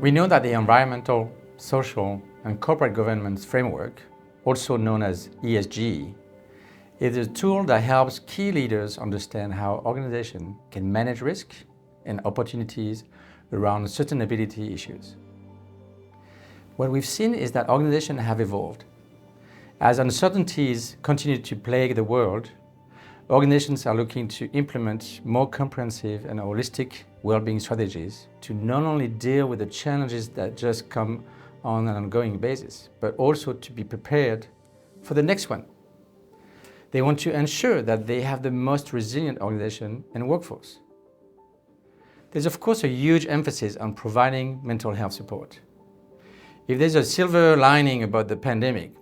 We know that the environmental, social, and corporate governance framework, also known as ESG, is a tool that helps key leaders understand how organizations can manage risk and opportunities around sustainability issues. What we've seen is that organizations have evolved. As uncertainties continue to plague the world, organizations are looking to implement more comprehensive and holistic well-being strategies to not only deal with the challenges that just come on an ongoing basis, but also to be prepared for the next one. They want to ensure that they have the most resilient organization and workforce. There's of course a huge emphasis on providing mental health support. If there's a silver lining about the pandemic,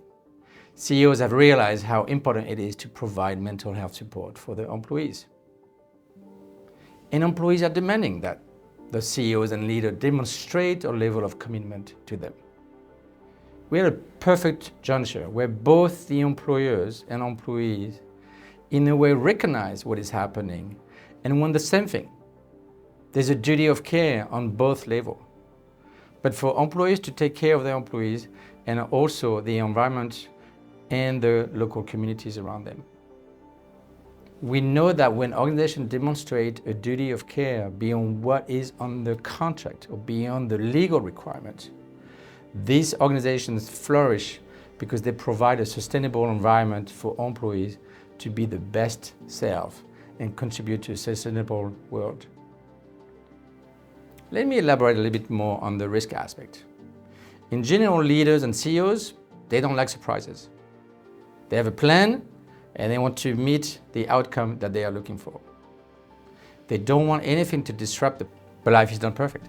CEOs have realized how important it is to provide mental health support for their employees. And employees are demanding that the CEOs and leaders demonstrate a level of commitment to them. We're at a perfect juncture where both the employers and employees in a way recognize what is happening and want the same thing. There's a duty of care on both levels. But for employees to take care of their employees and also the environment and the local communities around them. We know that when organizations demonstrate a duty of care beyond what is on the contract or beyond the legal requirements, these organizations flourish because they provide a sustainable environment for employees to be the best self and contribute to a sustainable world. Let me elaborate a little bit more on the risk aspect. In general, leaders and CEOs, they don't like surprises. They have a plan and they want to meet the outcome that they are looking for. They don't want anything to disrupt them, but life is not perfect.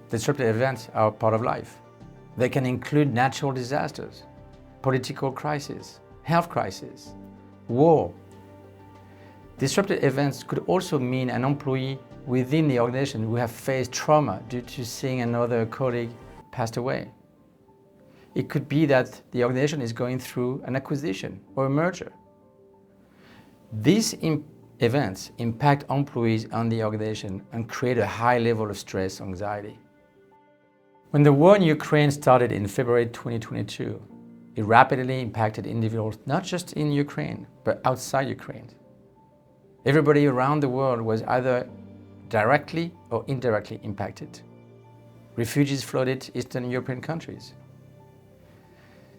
Disruptive events are part of life. They can include natural disasters, political crises, health crises, war. Disruptive events could also mean an employee within the organization who have faced trauma due to seeing another colleague passed away. It could be that the organization is going through an acquisition or a merger. These events impact employees and the organization and create a high level of stress and anxiety. When the war in Ukraine started in February 2022, it rapidly impacted individuals not just in Ukraine, but outside Ukraine. Everybody around the world was either directly or indirectly impacted. Refugees flooded Eastern European countries.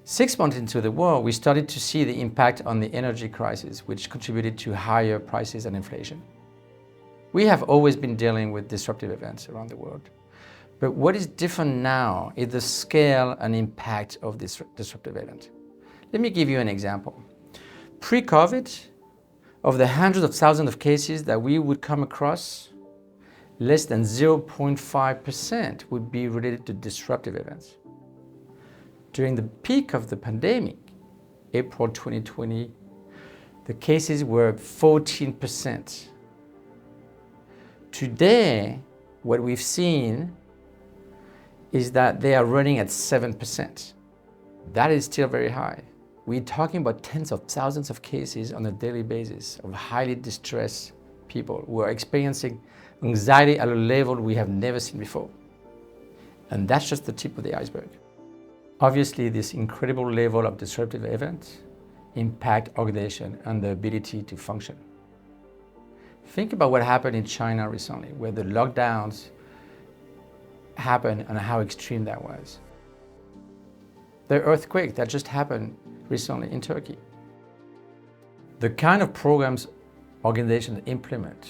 6 months into the war, we started to see the impact on the energy crisis, which contributed to higher prices and inflation. We have always been dealing with disruptive events around the world. But what is different now is the scale and impact of this disruptive event. Let me give you an example. Pre-COVID, of the hundreds of thousands of cases that we would come across, less than 0.5% would be related to disruptive events. During the peak of the pandemic, April 2020, the cases were 14%. Today, what we've seen is that they are running at 7%. That is still very high. We're talking about tens of thousands of cases on a daily basis of highly distressed people who are experiencing anxiety at a level we have never seen before. And that's just the tip of the iceberg. Obviously, this incredible level of disruptive events impact organization and the ability to function. Think about what happened in China recently, where the lockdowns happened and how extreme that was. The earthquake that just happened recently in Turkey. The kind of programs organizations implement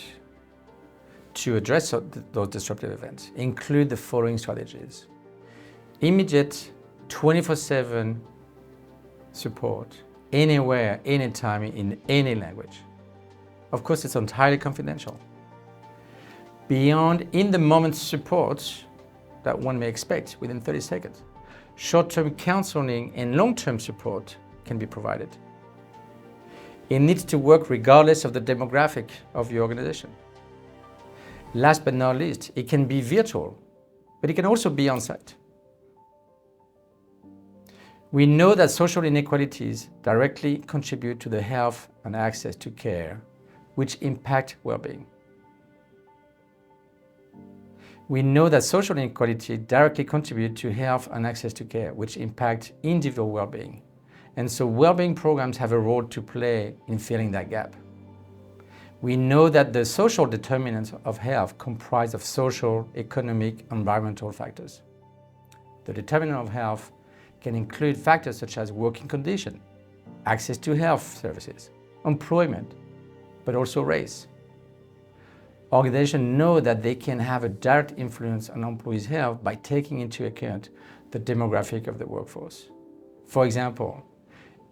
to address those disruptive events include the following strategies. Immediate 24/7 support, anywhere, anytime, in any language. Of course, it's entirely confidential. Beyond in-the-moment support that one may expect within 30 seconds, short-term counseling and long-term support can be provided. It needs to work regardless of the demographic of your organization. Last but not least, it can be virtual, but it can also be on-site. We know that social inequalities directly contribute to the health and access to care, which impact well-being. We know that social inequality directly contributes to health and access to care, which impact individual well-being. And so well-being programs have a role to play in filling that gap. We know that the social determinants of health comprise of social, economic, environmental factors. The determinant of health can include factors such as working condition, access to health services, employment, but also race. Organizations know that they can have a direct influence on employees' health by taking into account the demographic of the workforce. For example,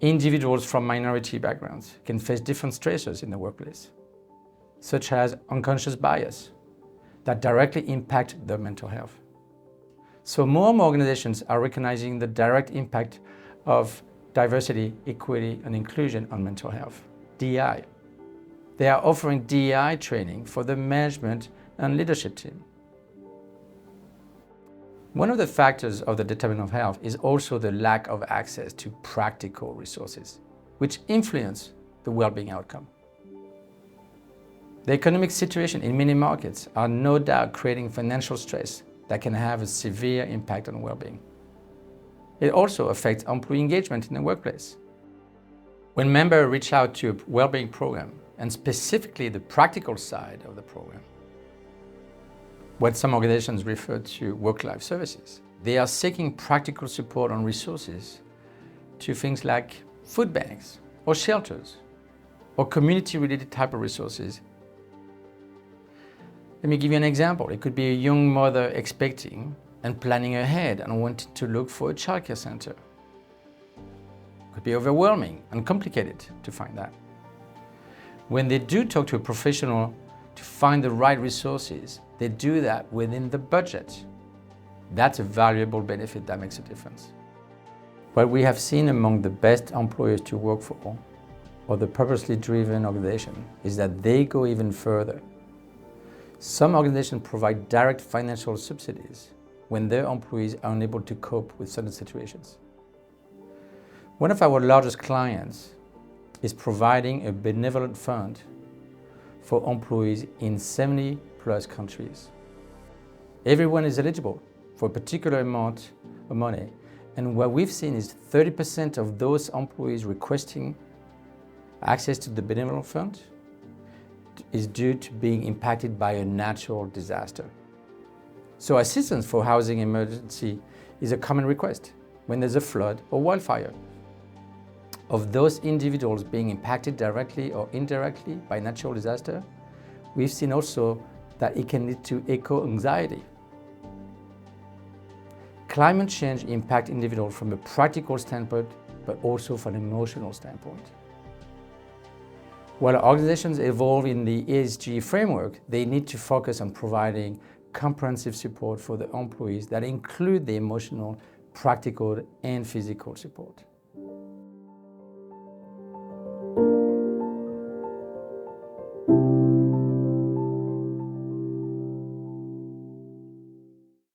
individuals from minority backgrounds can face different stressors in the workplace, such as unconscious bias that directly impact their mental health. So more and more organizations are recognizing the direct impact of diversity, equity, and inclusion on mental health, DEI. They are offering DEI training for the management and leadership team. One of the factors of the determinant of health is also the lack of access to practical resources, which influence the well-being outcome. The economic situation in many markets are no doubt creating financial stress that can have a severe impact on well-being. It also affects employee engagement in the workplace. When members reach out to a well-being program, and specifically the practical side of the program, what some organizations refer to work-life services, they are seeking practical support on resources to things like food banks or shelters or community-related type of resources. Let me give you an example. It could be a young mother expecting and planning ahead and wanting to look for a childcare center. It could be overwhelming and complicated to find that. When they do talk to a professional to find the right resources, they do that within the budget. That's a valuable benefit that makes a difference. What we have seen among the best employers to work for, or the purposely driven organization, is that they go even further. Some organizations provide direct financial subsidies when their employees are unable to cope with certain situations. One of our largest clients is providing a benevolent fund for employees in 70 plus countries. Everyone is eligible for a particular amount of money, and what we've seen is 30% of those employees requesting access to the benevolent fund is due to being impacted by a natural disaster. So assistance for housing emergency is a common request when there's a flood or wildfire. Of those individuals being impacted directly or indirectly by natural disaster, we've seen also that it can lead to eco-anxiety. Climate change impacts individuals from a practical standpoint, but also from an emotional standpoint. While organizations evolve in the ESG framework, they need to focus on providing comprehensive support for the employees that include the emotional, practical, and physical support.